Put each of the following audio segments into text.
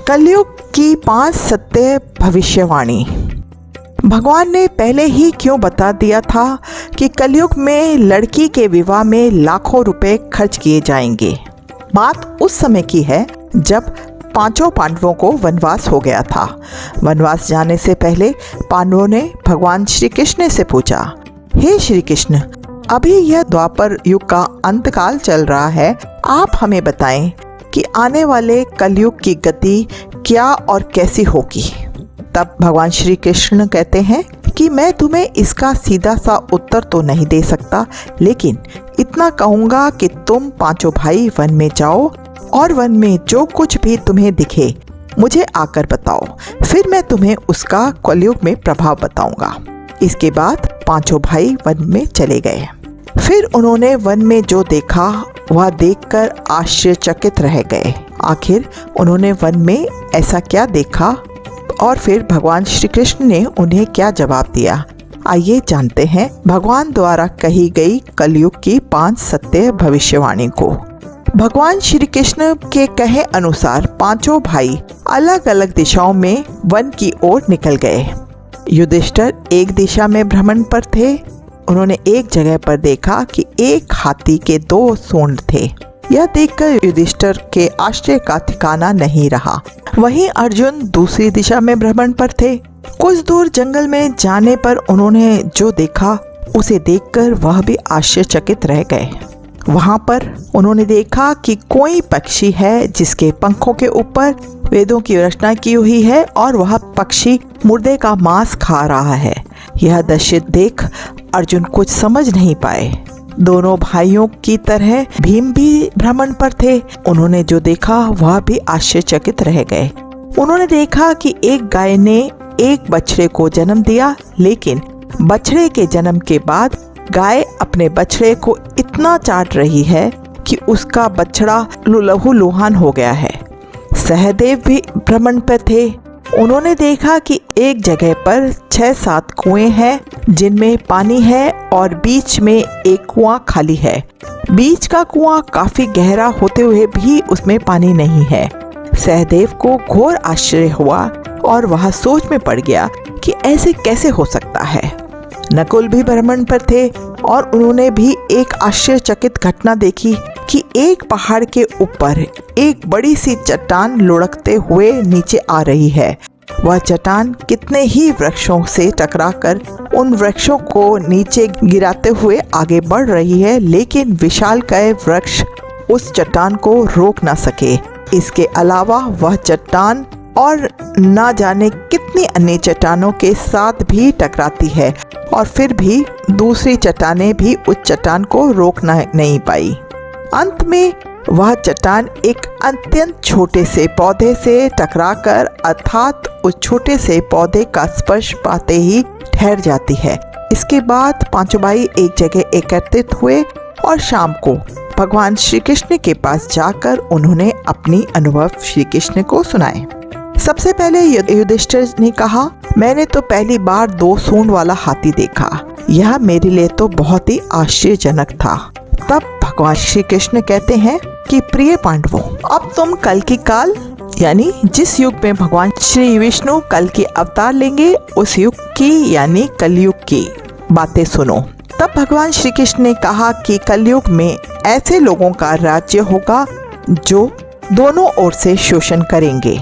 कलयुग की 5 सत्य भविष्यवाणी। भगवान ने पहले ही क्यों बता दिया था कि कलयुग में लड़की के विवाह में लाखों रुपए खर्च किए जाएंगे। बात उस समय की है जब पांचों पांडवों को वनवास हो गया था। वनवास जाने से पहले पांडवों ने भगवान श्री कृष्ण से पूछा, हे श्री कृष्ण, अभी यह द्वापर युग का अंतकाल चल रहा है, आप हमें बताएं कि आने वाले कलयुग की गति क्या और कैसी होगी। तब भगवान श्री कृष्ण कहते हैं कि मैं तुम्हें इसका सीधा सा उत्तर तो नहीं दे सकता, लेकिन इतना कहूँगा कि तुम पांचों भाई वन में जाओ और वन में जो कुछ भी तुम्हें दिखे मुझे आकर बताओ, फिर मैं तुम्हें उसका कलयुग में प्रभाव बताऊंगा। इसके बाद पांचों भाई वन में चले गए। फिर उन्होंने वन में जो देखा वह देखकर आश्चर्यचकित रह गए। आखिर उन्होंने वन में ऐसा क्या देखा और फिर भगवान श्री कृष्ण ने उन्हें क्या जवाब दिया, आइए जानते हैं भगवान द्वारा कही गई कलयुग की 5 सत्य भविष्यवाणी को। भगवान श्री कृष्ण के कहे अनुसार पांचों भाई अलग अलग दिशाओं में वन की ओर निकल गए। युधिष्ठिर एक दिशा में भ्रमण पर थे। उन्होंने एक जगह पर देखा कि एक हाथी के 2 सूंड थे। यह देखकर युधिष्ठिर के आश्चर्य का ठिकाना नहीं रहा। वहीं अर्जुन दूसरी दिशा में भ्रमण पर थे। कुछ दूर जंगल में जाने पर उन्होंने जो देखा उसे देखकर वह भी आश्चर्यचकित रह गए। वहां पर उन्होंने देखा कि कोई पक्षी है जिसके पंखों के ऊपर वेदों की रचना की हुई है और वह पक्षी मुर्दे का मांस खा रहा है। यह दृश्य देख अर्जुन कुछ समझ नहीं पाए। दोनों भाइयों की तरह भीम भी भ्रमण पर थे। उन्होंने जो देखा वह भी आश्चर्यचकित रह गए। उन्होंने देखा कि एक गाय ने एक बछड़े को जन्म दिया, लेकिन बछड़े के जन्म के बाद गाय अपने बछड़े को इतना चाट रही है कि उसका बछड़ा लहूलुहान हो गया है। सहदेव भी भ्रमण पर थे। उन्होंने देखा कि एक जगह पर 6-7 कुएं हैं जिनमें पानी है और बीच में एक कुआं खाली है। बीच का कुआं काफी गहरा होते हुए भी उसमें पानी नहीं है। सहदेव को घोर आश्चर्य हुआ और वह सोच में पड़ गया कि ऐसे कैसे हो सकता है। नकुल भी भ्रमण पर थे और उन्होंने भी एक आश्चर्यचकित घटना देखी कि एक पहाड़ के ऊपर एक बड़ी सी चट्टान लुढ़कते हुए नीचे आ रही है। वह चट्टान कितने ही वृक्षों से टकराकर उन वृक्षों को नीचे गिराते हुए आगे बढ़ रही है, लेकिन विशालकाय वृक्ष उस चट्टान को रोक ना सके। इसके अलावा वह चट्टान और ना जाने कितनी अन्य चट्टानों के साथ भी टकराती है और फिर भी दूसरी चट्टानें भी उस चट्टान को रोक नहीं पाई। अंत में वह चट्टान एक अत्यंत छोटे से पौधे से टकराकर अर्थात उस छोटे से पौधे का स्पर्श पाते ही ठहर जाती है। इसके बाद पांचों भाई एक जगह एकत्रित हुए और शाम को भगवान श्री कृष्ण के पास जाकर उन्होंने अपनी अनुभव श्री कृष्ण को सुनाए। सबसे पहले युधिष्ठिर ने कहा, मैंने तो पहली बार 2 सूंड वाला हाथी देखा। यह मेरे लिए तो बहुत ही आश्चर्यजनक था। तब भगवान श्री कृष्ण कहते हैं कि प्रिय पांडवों, अब तुम कल की काल यानी जिस युग में भगवान श्री विष्णु कल के अवतार लेंगे उस युग की यानी कलयुग की बातें सुनो। तब भगवान श्री कृष्ण ने कहा कि कलयुग में ऐसे लोगों का राज्य होगा जो दोनों ओर से शोषण करेंगे,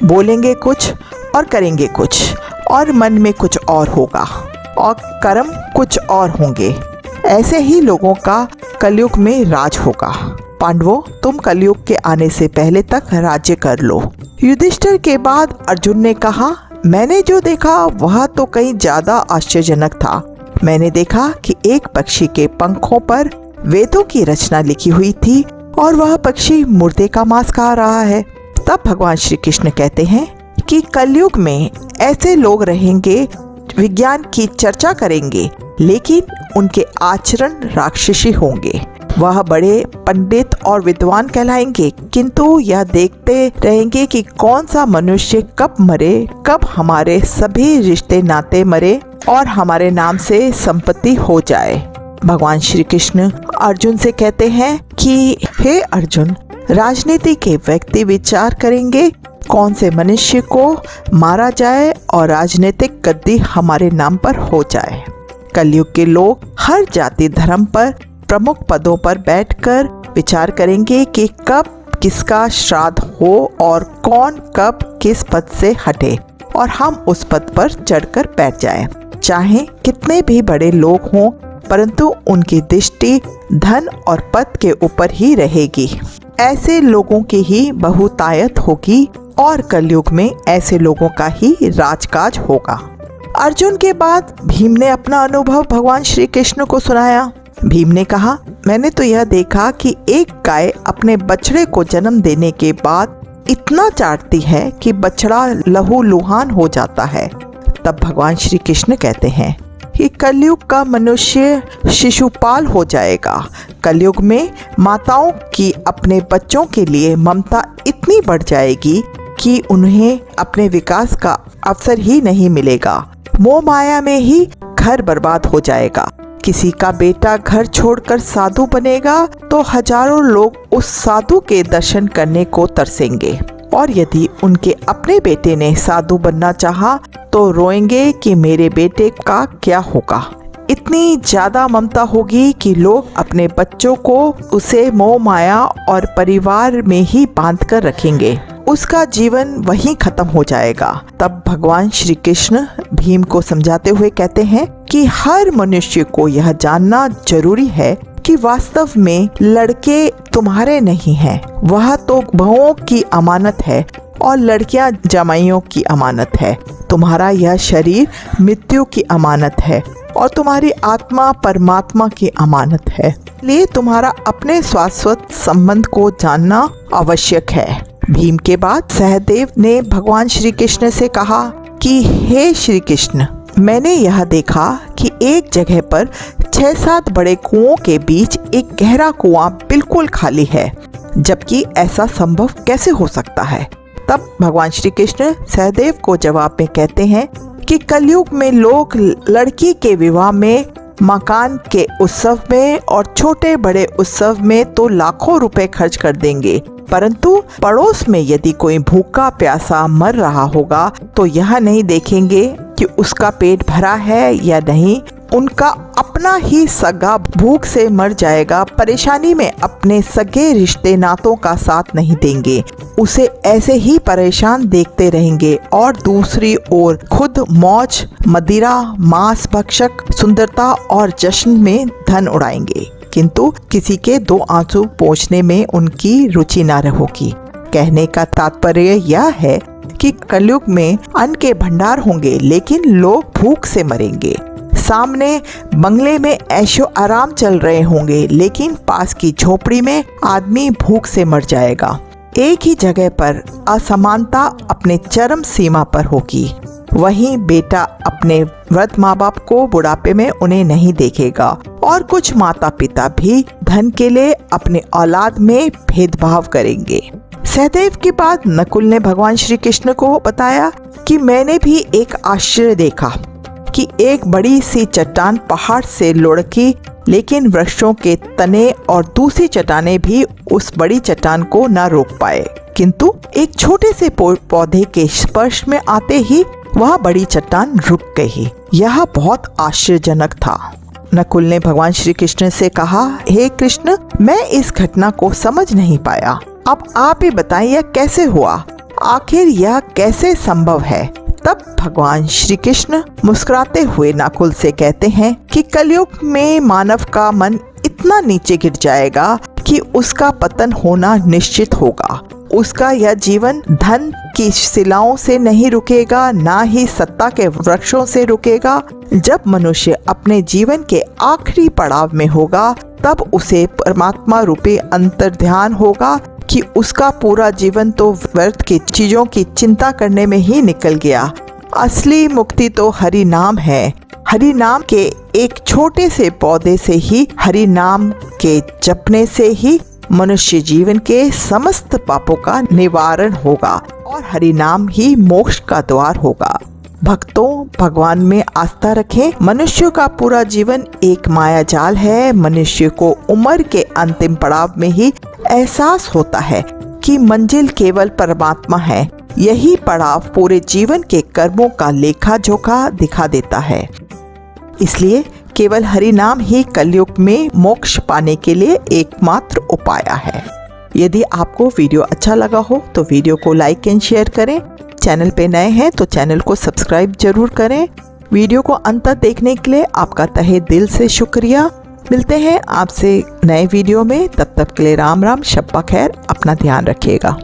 बोलेंगे कुछ और करेंगे कुछ, और मन में कुछ और होगा और कर्म कुछ और होंगे। ऐसे ही लोगों का कलयुग में राज होगा। पांडवों, तुम कलयुग के आने से पहले तक राज्य कर लो। युधिष्ठिर के बाद अर्जुन ने कहा, मैंने जो देखा वह तो कहीं ज्यादा आश्चर्यजनक था। मैंने देखा कि एक पक्षी के पंखों पर वेदों की रचना लिखी हुई थी और वह पक्षी मुर्दे का मांस खा रहा है। तब भगवान श्री कृष्ण कहते हैं कि कलयुग में ऐसे लोग रहेंगे, विज्ञान की चर्चा करेंगे, लेकिन उनके आचरण राक्षसी होंगे। वह बड़े पंडित और विद्वान कहलाएंगे, किंतु यह देखते रहेंगे कि कौन सा मनुष्य कब मरे, कब हमारे सभी रिश्ते नाते मरे और हमारे नाम से संपत्ति हो जाए। भगवान श्री कृष्ण अर्जुन से कहते हैं कि हे अर्जुन, राजनीति के व्यक्ति विचार करेंगे कौन से मनुष्य को मारा जाए और राजनीतिक गद्दी हमारे नाम पर हो जाए। कलयुग के लोग हर जाति धर्म पर प्रमुख पदों पर बैठकर विचार करेंगे कि कब किसका श्राद्ध हो और कौन कब किस पद से हटे और हम उस पद पर चढ़कर बैठ जाएं। चाहे कितने भी बड़े लोग हों, परंतु उनकी दृष्टि धन और पद के ऊपर ही रहेगी। ऐसे लोगों की ही बहुतायत होगी और कलयुग में ऐसे लोगों का ही राजकाज होगा। अर्जुन के बाद भीम ने अपना अनुभव भगवान श्री कृष्ण को सुनाया। भीम ने कहा, मैंने तो यह देखा कि एक गाय अपने बछड़े को जन्म देने के बाद इतना चाटती है कि बछड़ा लहूलुहान हो जाता है। तब भगवान श्री कृष्ण कहते हैं कि कलयुग का मनुष्य शिशुपाल हो जाएगा। कलयुग में माताओं की अपने बच्चों के लिए ममता इतनी बढ़ जाएगी कि उन्हें अपने विकास का अवसर ही नहीं मिलेगा। मोह माया में ही घर बर्बाद हो जाएगा। किसी का बेटा घर छोड़कर साधु बनेगा तो हजारों लोग उस साधु के दर्शन करने को तरसेंगे, और यदि उनके अपने बेटे ने साधु बनना चाहा तो रोएंगे कि मेरे बेटे का क्या होगा। इतनी ज्यादा ममता होगी कि लोग अपने बच्चों को उसे मोह माया और परिवार में ही बांध कर रखेंगे। उसका जीवन वहीं खत्म हो जाएगा। तब भगवान श्री कृष्ण भीम को समझाते हुए कहते हैं कि हर मनुष्य को यह जानना जरूरी है कि वास्तव में लड़के तुम्हारे नहीं हैं, वह तो बहुओं की अमानत है और लड़कियां जमाइयों की अमानत है। तुम्हारा यह शरीर मृत्यु की अमानत है और तुम्हारी आत्मा परमात्मा की अमानत है। इसलिए तुम्हारा अपने शाश्वत संबंध को जानना आवश्यक है। भीम के बाद सहदेव ने भगवान श्री कृष्ण से कहा कि हे श्री कृष्ण, मैंने यह देखा कि एक जगह पर 6-7 बड़े कुओं के बीच एक गहरा कुआं बिल्कुल खाली है, जबकि ऐसा संभव कैसे हो सकता है। तब भगवान श्री कृष्ण सहदेव को जवाब में कहते हैं कि कलयुग में लोग लड़की के विवाह में, मकान के उत्सव में और छोटे बड़े उत्सव में तो लाखों रुपए खर्च कर देंगे, परंतु पड़ोस में यदि कोई भूखा प्यासा मर रहा होगा तो यह नहीं देखेंगे कि उसका पेट भरा है या नहीं। उनका अपना ही सगा भूख से मर जाएगा, परेशानी में अपने सगे रिश्ते नातों का साथ नहीं देंगे, उसे ऐसे ही परेशान देखते रहेंगे और दूसरी ओर खुद मौज, मदिरा, मांस भक्षक, सुंदरता और जश्न में धन उड़ाएंगे, किंतु किसी के 2 आंसू पोंछने में उनकी रुचि न होगी। कहने का तात्पर्य यह है कि कलयुग में अन्न के भंडार होंगे लेकिन लोग भूख से मरेंगे। सामने बंगले में ऐशो आराम चल रहे होंगे लेकिन पास की झोपड़ी में आदमी भूख से मर जाएगा। एक ही जगह पर असमानता अपने चरम सीमा पर होगी। वहीं बेटा अपने वृद्ध माँ बाप को बुढ़ापे में उन्हें नहीं देखेगा और कुछ माता पिता भी धन के लिए अपने औलाद में भेदभाव करेंगे। सहदेव के बाद नकुल ने भगवान श्री कृष्ण को बताया कि मैंने भी एक आश्चर्य देखा कि एक बड़ी सी चट्टान पहाड़ से लुढ़की, लेकिन वृक्षों के तने और दूसरी चट्टानें भी उस बड़ी चट्टान को न रोक पाए, किंतु एक छोटे से पौधे के स्पर्श में आते ही वह बड़ी चट्टान रुक गई। यह बहुत आश्चर्यजनक था। नकुल ने भगवान श्री कृष्ण से कहा, हे कृष्ण, मैं इस घटना को समझ नहीं पाया, अब आप ही बताएं यह कैसे हुआ, आखिर यह कैसे संभव है। तब भगवान श्री कृष्ण मुस्कुराते हुए नकुल से कहते हैं कि कलयुग में मानव का मन इतना नीचे गिर जाएगा कि उसका पतन होना निश्चित होगा। उसका यह जीवन धन की शिलाओं से नहीं रुकेगा, ना ही सत्ता के वृक्षों से रुकेगा। जब मनुष्य अपने जीवन के आखिरी पड़ाव में होगा तब उसे परमात्मा रूपी अंतर्ध्यान होगा कि उसका पूरा जीवन तो व्यर्थ की चीजों की चिंता करने में ही निकल गया। असली मुक्ति तो हरि नाम है। हरि नाम के एक छोटे से पौधे से ही, हरि नाम के जपने से ही मनुष्य जीवन के समस्त पापों का निवारण होगा और हरि नाम ही मोक्ष का द्वार होगा। भक्तों, भगवान में आस्था रखें। मनुष्य का पूरा जीवन एक माया जाल है। मनुष्य को उम्र के अंतिम पड़ाव में ही एहसास होता है कि मंजिल केवल परमात्मा है। यही पड़ाव पूरे जीवन के कर्मों का लेखा जोखा दिखा देता है। इसलिए केवल हरि नाम ही कलयुग में मोक्ष पाने के लिए एकमात्र उपाय है। यदि आपको वीडियो अच्छा लगा हो तो वीडियो को लाइक एंड शेयर करें। चैनल पे नए हैं तो चैनल को सब्सक्राइब जरूर करें। वीडियो को अंत तक देखने के लिए आपका तहे दिल से शुक्रिया। मिलते हैं आपसे नए वीडियो में, तब तक के लिए राम राम, शब्बा खैर, अपना ध्यान रखिएगा।